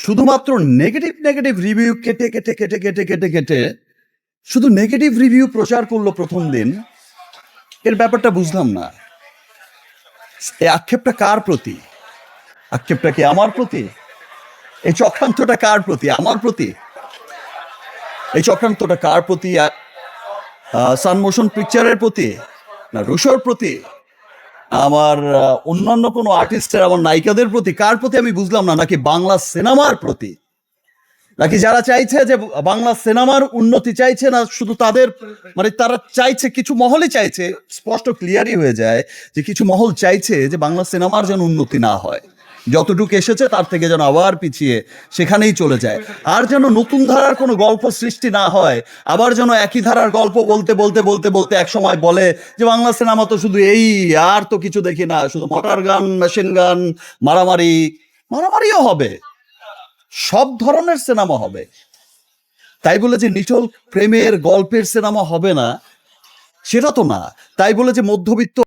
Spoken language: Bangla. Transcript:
শুধুমাত্র নেগেটিভ নেগেটিভ রিভিউ কেটে কেটে কেটে কেটে কেটে কেটে শুধু নেগেটিভ রিভিউ প্রচার করলো প্রথম দিন। এর ব্যাপারটা বুঝলাম না। এই আক্ষেপটা কার প্রতি? আক্ষেপটা কি আমার প্রতি? এই চক্রান্তটা কার প্রতি? আমার প্রতি? এই চক্রান্তটা কার প্রতি? সান মোশন পিকচারের প্রতি, না রুশোর প্রতি, আমার অন্যান্য কোনো আর্টিস্টের, আমার নায়িকাদের প্রতি? কার প্রতি আমি বুঝলাম না। নাকি বাংলা সিনেমার প্রতি? নাকি যারা চাইছে যে বাংলা সিনেমার উন্নতি চাইছে না শুধু তাদের, মানে তারা চাইছে, কিছু মহলই চাইছে, স্পষ্ট ক্লিয়ারই হয়ে যায় যে কিছু মহল চাইছে যে বাংলা সিনেমার যেন উন্নতি না হয়, যতটুকু এসেছে তার থেকে যেন আবার পিছিয়ে সেখানেই চলে যায়, আর যেন নতুন ধারার কোনো গল্প সৃষ্টি না হয়। আবার যেন একই ধারার গল্প বলতে বলতে বলতে বলতে এক সময় বলে যে বাংলা সিনেমা তো শুধু এই, আর তো কিছু দেখি না, শুধু মোটর গান, মেশিন গান, মারামারি। মারামারিও হবে, সব ধরনের সিনেমা হবে। তাই বলে যে নিটল প্রেমের গল্পের সিনেমা হবে না সেটা তো না। তাই বলে যে মধ্যবিত্ত